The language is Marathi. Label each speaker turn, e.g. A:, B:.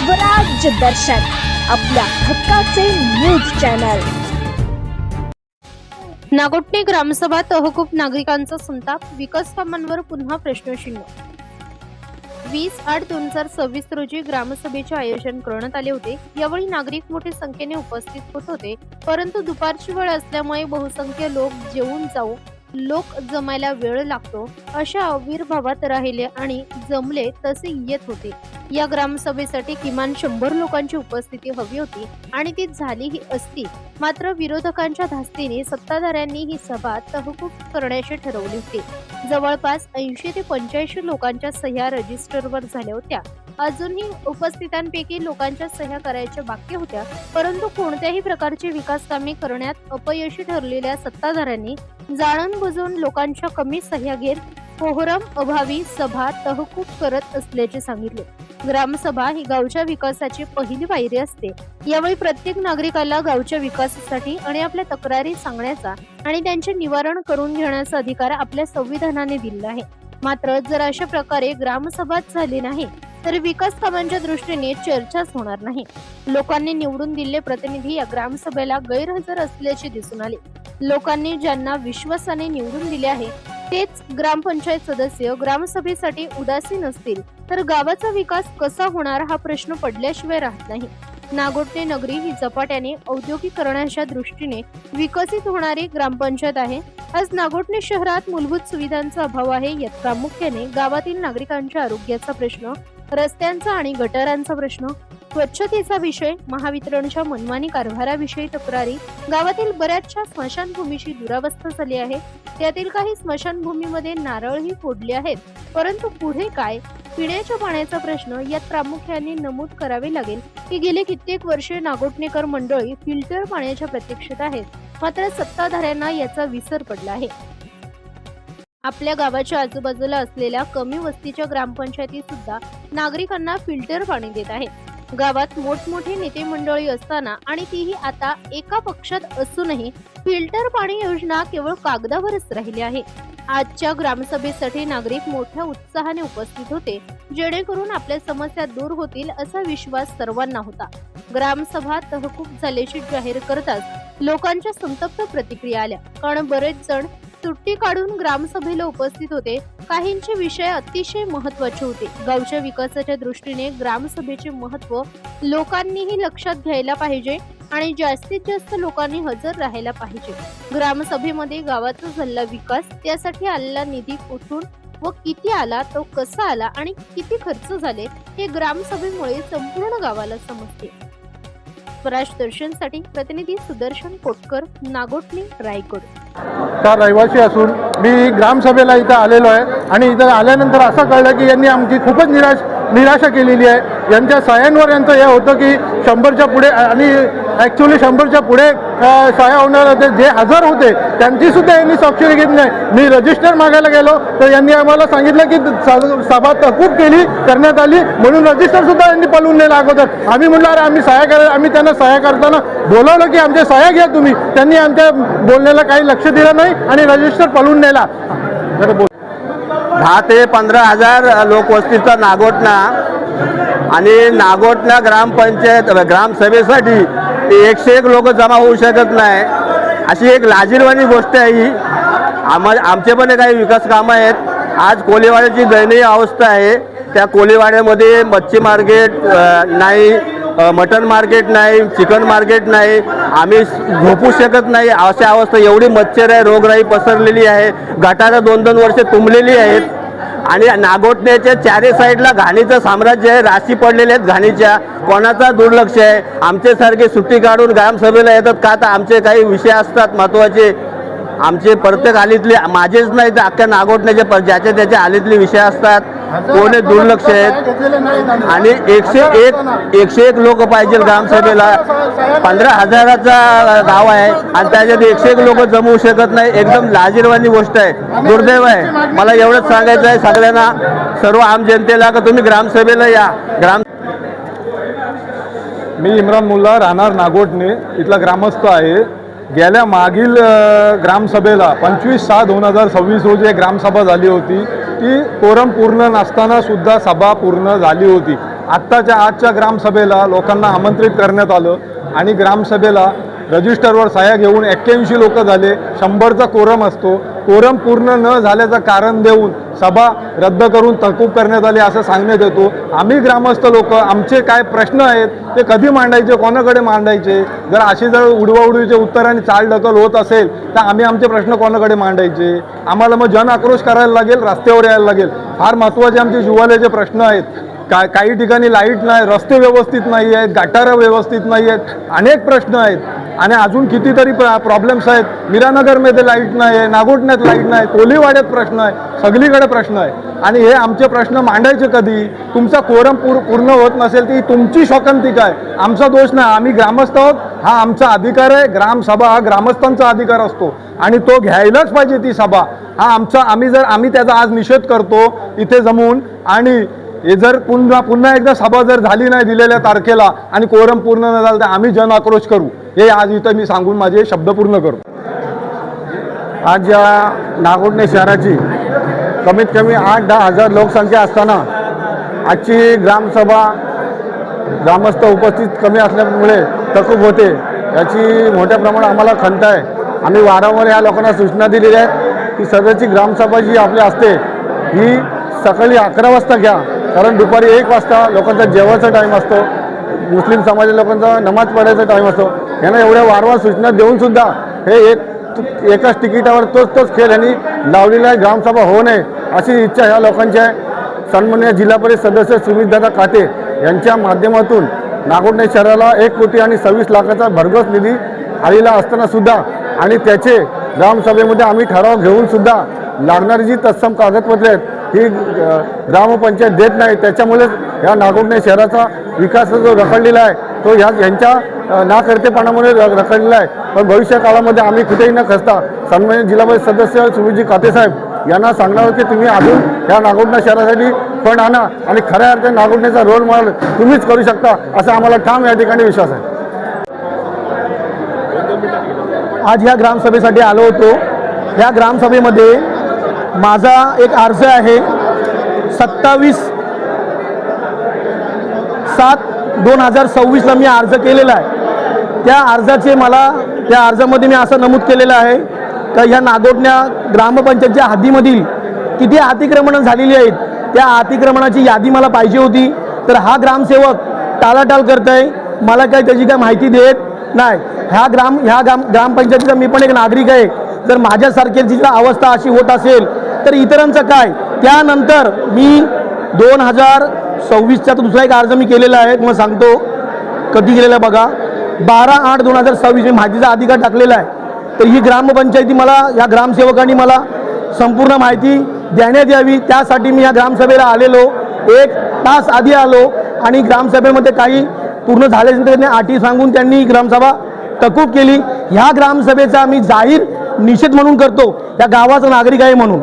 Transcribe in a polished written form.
A: स्वराज्य दर्शन आपल्या हक्काचे न्यूज चॅनल।
B: नागोठणे ग्रामसभा तहकूब, नागरिकांचा संताप, विकास कामांवर पुन्हा प्रश्नचिन्ह। 20/8/2026 रोजी ग्रामसभेचे आयोजन करण्यात आले होते। यावेळी नागरिक मोठ्या संख्येने उपस्थित होत होते, परंतु दुपारची वेळ असल्यामुळे बहुसंख्य लोक जेवून जाऊ लोक जमायला वेळ लागतो अशा आविर्भावात राहिले आणि जमले तसे येत होते। या ग्रामसभेसाठी किमान 100 लोकांची उपस्थिती हवी होती आणि ती झालीही असती, मात्र विरोधकांच्या धास्तीने सत्ताधाऱ्यांनी ही सभा तहकूब करण्याचे ठरवले होते। जवळपास 80 ते 85 लोकांच्या सह्या रजिस्टरवर झाल्या होत्या। अजूनही उपस्थितांपैकी लोकांच्या सह्या करायच्या बाकी होत्या, परंतु कोणत्याही प्रकारची विकास कामे करण्यात अपयशी ठरलेल्या सत्ताधाऱ्यांनी जाणून-बुजून लोकांच्या कमी सह्या घेत कोहरम अभावी सभा तहकूब करत असल्याचे सांगितले। ग्रामसभा ही गावच्या विकासाची पहिली पायरी असते। यावेळी प्रत्येक नागरिकाला गावच्या विकासासाठी आणि आपल्या तक्रारी सांगण्याचा आणि त्यांचे निवारण करून घेण्याचा अधिकार आपल्या संविधानाने दिला आहे। मात्र जर अशा प्रकारे ग्रामसभाच झाली नाही तर विकास कामांच्या दृष्टीने चर्चाच होणार नाही। लोकांनी निवडून दिलेले प्रतिनिधी या ग्रामसभेला गैरहजर असल्याचे दिसून आले। लोकांनी ज्यांना विश्वासाने निवडून दिले आहे तेच ग्रामपंचायत सदस्य ग्रामसभेसाठी उदासीन असतील तर गावाचा विकास कसा होणार हा प्रश्न पडल्याशिवाय राहत नाही। नागोठणे नगरी ही झपाट्याने औद्योगिकरणाच्या दृष्टीने विकसित होणारी ग्रामपंचायत आहे। आज नागोठणे शहरात मूलभूत सुविधांचा अभाव आहे। यात प्रामुख्याने गावातील नागरिकांच्या आरोग्याचा प्रश्न, रस्त्यांचा आणि गटारांचा प्रश्न, स्वच्छतेचा विषय, महावितरणच्या मनमानी कारभाराविषयी तक्रारी, गावातील बऱ्याचशा स्मशानभूमीची दुरावस्था झाली आहे। त्यातील काही स्मशानभूमीमध्ये नारळही फोडले आहेत, परंतु पुढे काय? पिण्याच्या पाण्याचा प्रश्न। यात प्रामुख्याने नमूद करावे लागेल की गेले कित्येक वर्षे नागोठणेकर मंडळी फिल्टर पाण्याच्या प्रतीक्षेत आहेत, मात्र सत्ताधाऱ्यांना याचा विसर पडला आहे। आपल्या गावाच्या आजूबाजूला असलेल्या कमी वस्तीच्या ग्रामपंचायती सुद्धा नागरिकांना फिल्टर पाणी देत आहेत। गावात मोठमोठे नेते मंडळी असताना आणि तीही आता एका पक्षात असूनही फिल्टर पाणी योजना केवळ कागदावरच राहिली आहे। आजच्या ग्रामसभेसाठी नागरिक मोठ्या उत्साहाने उपस्थित होते, जेणेकरून आपल्या समस्या दूर होतील असा विश्वास सर्वांना होता। ग्रामसभा तहकूब झाल्याची जाहीर करताच लोकांच्या संतप्त प्रतिक्रिया आल्या, कारण बरेच जण सुट्टी काढून ग्रामसभेला उपस्थित होते। काहींचे विषय अतिशय महत्त्वाचे होते। गावच्या विकासाच्या दृष्टीने ग्रामसभेचे महत्त्व लोकांनीही लक्षात घ्यायला पाहिजे आणि जास्तीत जास्त लोकांनी हजर राहायला पाहिजे। ग्रामसभेमध्ये गावाचा झालेला विकास, त्यासाठी आलेला निधी कुठून व किती आला, तो कसा आला आणि किती खर्च झाले हे ग्रामसभेमुळे संपूर्ण गावाला समजते। स्वराज दर्शनसाठी प्रतिनिधी सुदर्शन कोटकर, नागोठणे, रायगड।
C: का रहिवासी असून मी ग्रामसभेला इथं आलेलो आहे आणि इथं आल्यानंतर असं कळलं की यांनी आमची खूपच निराशा केलेली आहे। यांच्या सह्यांवर यांचं हे होतं की 100च्या पुढे, आणि ॲक्च्युली 100च्या पुढे सह्या होणार होते। जे हजर होते त्यांची सुद्धा यांनी स्वाक्षरी घेतली नाही। मी रजिस्टर मागायला गेलो तर यांनी आम्हाला सांगितलं की सभा तहकूब करण्यात आली, म्हणून रजिस्टर सुद्धा यांनी पळवून नेलं अगोदर। आम्ही म्हटलं अरे आम्ही सह्या करायला, आम्ही त्यांना सह्या करताना बोलवलं की आमच्या सह्या घ्या तुम्ही, त्यांनी आमच्या बोलण्याला काही लक्ष दिलं नाही आणि रजिस्टर पळवून नेला।
D: 10 ते 15 हजार लोकवस्तीचा नागोठणा आणि नागोठणा ग्रामपंचायत ग्रामसभेसाठी 101 लोक जमा होऊ शकत नाही, अशी एक लाजिरवाणी गोष्ट आहे ही। आमचे पण काही विकास कामं आहेत। आज कोळीवाड्याची दयनीय अवस्था आहे। त्या कोळीवाड्यामध्ये मच्छी मार्केट नाही, मटन मार्केट नाही, चिकन मार्केट नाही, आम्ही झोपू शकत नाही अशा अवस्था। एवढी मच्छर आहे, रोगराई पसरलेली आहे, गटारं 2-2 वर्षे तुंबलेली आहेत आणि नागोठण्याच्या चारी साईडला घाणीचं साम्राज्य आहे। राशी पडलेले आहेत घाणीच्या, कोणाचा दुर्लक्ष आहे। आमच्यासारखे सुट्टी काढून ग्रामसभेला येतात का? तर आमचे काही विषय असतात महत्त्वाचे, आमचे प्रत्येक आलीतले, माझेच नाही तर अख्ख्या नागोठण्याचे ज्याच्या त्याच्या आलीतले विषय असतात, कोणी दुर्लक्ष आहेत। आणि 101 लोक पाहिजे ग्रामसभेला। 15,000चा गाव आहे आणि त्याच्यात 101 लोक जमवू शकत नाही, एकदम लाजिरवाणी गोष्ट आहे, दुर्दैव आहे। मला एवढंच सांगायचं आहे सगळ्यांना, सर्व आम जनतेला, की तुम्ही ग्रामसभेला या।
C: मी इम्रान मुल्ला, राहणार नागोठणे, इथला ग्रामस्थ आहे। गेल्या मागील ग्रामसभेला 25/6/2026 रोजी एक ग्रामसभा झाली होती। ती कोरम पूर्ण नसताना सुद्धा सभा पूर्ण झाली होती।
E: आत्ताच्या आजच्या ग्रामसभेला लोकांना आमंत्रित करण्यात आलं आणि ग्रामसभेला रजिस्टरवर सह्या घेऊन 81 लोक झाले. 100चा कोरम असतो. कोरम पूर्ण न झाल्याचं कारण देऊन सभा रद्द करून तहकूब करण्यात आली असं सांगण्यात येतो. आम्ही ग्रामस्थ लोक आमचे काय प्रश्न आहेत ते कधी मांडायचे, कोणाकडे मांडायचे? जर अशी जर उडवाउडवीचे उत्तर आणि चालढकल होत असेल तर आम्ही आमचे प्रश्न कोणाकडे मांडायचे? आम्हाला मग जन आक्रोश करायला लागेल, रस्त्यावर यायला लागेल. फार महत्त्वाचे आमचे जिव्हाळ्याचे प्रश्न आहेत. काही ठिकाणी लाईट नाही, रस्ते व्यवस्थित नाही आहेत, गटारं व्यवस्थित नाही आहेत, अनेक प्रश्न आहेत आणि अजून कितीतरी प्रॉब्लेम्स आहेत. मीरानगरमध्ये लाईट नाही आहे, नागोठण्यात लाईट नाही, कोलीवाड्यात प्रश्न आहे, सगळीकडे प्रश्न आहे. आणि हे आमचे प्रश्न मांडायचे कधी? तुमचा कोरम पूर्ण होत नसेल ती तुमची शोकांतिका आहे, आमचा दोष नाही. आम्ही ग्रामस्थ आहोत, हा आमचा अधिकार आहे. ग्रामसभा हा ग्रामस्थांचा अधिकार असतो आणि तो घ्यायलाच पाहिजे. ती सभा हा आमचा, आम्ही त्याचा आज निषेध करतो इथे जमून. आणि हे जर पुन्हा एकदा सभा जर झाली नाही दिलेल्या तारखेला आणि कोरम पूर्ण न झालं तर आम्ही जन आक्रोश करू, हे आज इथं मी सांगून माझे शब्द पूर्ण करतो.
C: आज या नागोठणे शहराची कमीत कमी 8-10 हजार लोकसंख्या असताना आजची ग्रामसभा ग्रामस्थ उपस्थित कमी असल्यामुळे तहकूब होते, याची मोठ्या प्रमाणात आम्हाला खंत आहे. आम्ही वारंवार या लोकांना सूचना दिलेल्या आहेत की सध्याची ग्रामसभा जी आपली असते ही सकाळी 11 वाजता घ्या, कारण दुपारी 1 वाजता लोकांचा जेवायचा टाईम असतो, मुस्लिम समाज लोकांचा नमाज पढायचा टाईम असतो. यांना एवढ्या वारंवार सूचना देऊनसुद्धा हे एकाच तिकिटावर तोच खेळ यांनी लावलेला आहे. ग्रामसभा होऊ नये अशी इच्छा ह्या लोकांची आहे. सन्माननीय जिल्हा परिषद सदस्य सुमितदादा काटे यांच्या माध्यमातून नागोठणे शहराला 1 कोटी आणि 26 लाखाचा भरघोस निधी आलेला असताना सुद्धा आणि त्याचे ग्रामसभेमध्ये आम्ही ठराव घेऊन सुद्धा लागणारी जी तत्सम कागदपत्रे आहेत ही ग्रामपंचायत देत नाही. त्याच्यामुळेच ह्या नागोठणे शहराचा विकास जो रखडलेला आहे तो ह्या नाकर्तेपणामुळे रखडलेला आहे. पण भविष्य काळामध्ये आम्ही कुठेही न खचता सन्माननीय जिल्हा परिषद सदस्य सुमितजी काते साहेब यांना सांगणार की तुम्ही अजून ह्या नागोठणे शहरासाठी फंड आणा आणि खऱ्या अर्थाने नागोठणेचा रोल मॉडेल तुम्हीच करू शकता असा आम्हाला ठाम या ठिकाणी विश्वास आहे.
F: आज ह्या ग्रामसभेसाठी आलो होतो. ह्या ग्रामसभेमध्ये माझा एक अर्ज आहे 27/7/2026ला मी अर्ज केलेला आहे. त्या अर्जामध्ये मी असं नमूद केलेलं आहे का ह्या नागोठण्या ग्रामपंचायतच्या हद्दीमधील किती अतिक्रमणं झालेली आहेत त्या अतिक्रमणाची यादी मला पाहिजे होती. तर हा ग्रामसेवक टाळाटाळ करत आहे, मला काही त्याची काय माहिती देत नाही. ह्या ग्रामपंचायतीचा मी पण एक नागरिक आहे. जर माझ्यासारख्याची जर अवस्था अशी होत असेल तर इतरांचं काय? त्यानंतर मी 2026चा दुसरा एक अर्ज मी केलेला आहे. तुम्हाला सांगतो कधी केलेला बघा, 12/8/2026 मी माहितीचा अधिकार टाकलेला आहे. तर ही ग्रामपंचायती मला या ग्रामसेवकांनी मला संपूर्ण माहिती देण्यात यावी त्यासाठी मी या ग्रामसभेला आलेलो. 1 तास आधी आलो आणि ग्रामसभेमध्ये काही पूर्ण झाल्यानंतर त्यांनी अटी सांगून त्यांनी ग्रामसभा तहकूब केली. ह्या ग्रामसभेचा मी जाहीर निषेध म्हणून करतो, या गावाचा नागरिक आहे म्हणून.